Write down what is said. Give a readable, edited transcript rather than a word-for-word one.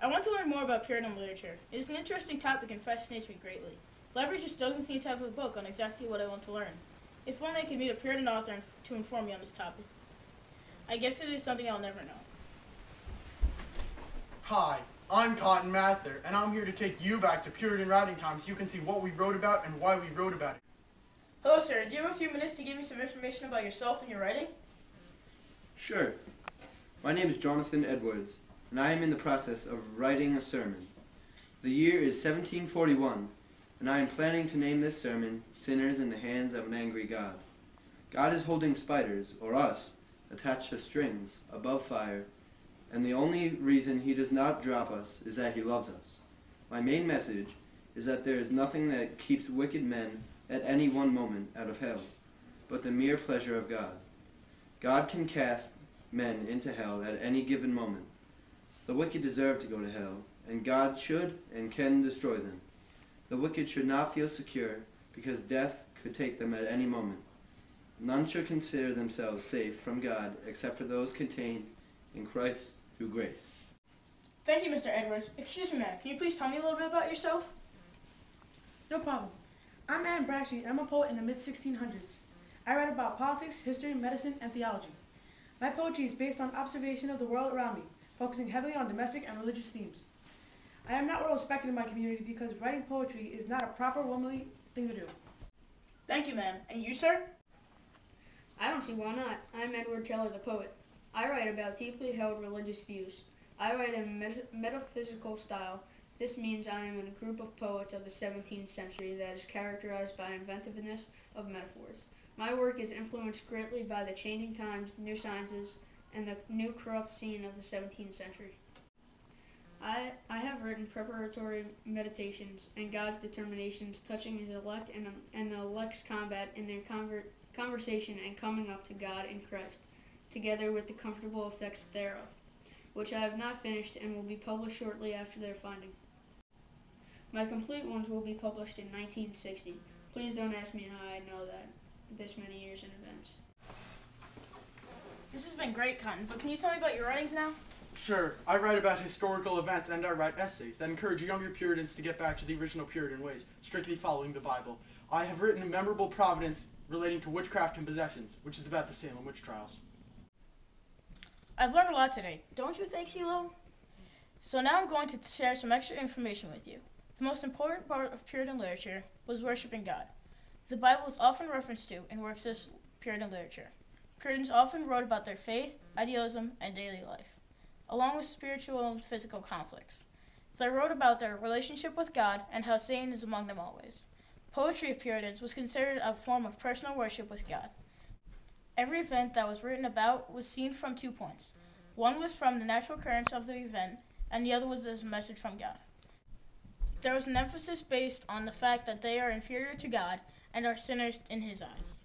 I want to learn more about Puritan literature. It is an interesting topic and fascinates me greatly. The library just doesn't seem to have a book on exactly what I want to learn. If only I could meet a Puritan author to inform me on this topic. I guess it is something I'll never know. Hi, I'm Cotton Mather, and I'm here to take you back to Puritan writing time so you can see what we wrote about and why we wrote about it. Hello, sir. Do you have a few minutes to give me some information about yourself and your writing? Sure. My name is Jonathan Edwards, and I am in the process of writing a sermon. The year is 1741, and I am planning to name this sermon, Sinners in the Hands of an Angry God. God is holding spiders, or us, attached to strings, above fire, and the only reason he does not drop us is that he loves us. My main message is that there is nothing that keeps wicked men at any one moment out of hell, but the mere pleasure of God. God can cast men into hell at any given moment. The wicked deserve to go to hell, and God should and can destroy them. The wicked should not feel secure, because death could take them at any moment. None should consider themselves safe from God except for those contained in Christ through grace. Thank you, Mr. Edwards. Excuse me, ma'am. Can you please tell me a little bit about yourself? No problem. I'm Anne Bradstreet, and I'm a poet in the mid-1600s. I write about politics, history, medicine, and theology. My poetry is based on observation of the world around me, focusing heavily on domestic and religious themes. I am not well respected in my community because writing poetry is not a proper womanly thing to do. Thank you, ma'am. And you, sir? I don't see why not. I'm Edward Taylor the poet. I write about deeply held religious views. I write in metaphysical style. This means I am in a group of poets of the 17th century that is characterized by inventiveness of metaphors. My work is influenced greatly by the changing times, new sciences, and the new corrupt scene of the 17th century. I have written preparatory meditations and God's determinations touching his elect and the elect's combat in their conversation and coming up to God in Christ, together with the comfortable effects thereof, which I have not finished and will be published shortly after their finding. My complete ones will be published in 1960. Please don't ask me how I know that this many years in advance. This has been great, Cotton, but can you tell me about your writings now? Sure, I write about historical events and I write essays that encourage younger Puritans to get back to the original Puritan ways, strictly following the Bible. I have written a memorable providence relating to witchcraft and possessions, which is about the Salem witch trials. I've learned a lot today. Don't you think, CeeLo? So now I'm going to share some extra information with you. The most important part of Puritan literature was worshiping God. The Bible is often referenced to in works of Puritan literature. Puritans often wrote about their faith, idealism, and daily life, along with spiritual and physical conflicts. They wrote about their relationship with God and how Satan is among them always. Poetry of Puritans was considered a form of personal worship with God. Every event that was written about was seen from 2 points. One was from the natural occurrence of the event, and the other was as a message from God. There was an emphasis based on the fact that they are inferior to God and are sinners in his eyes.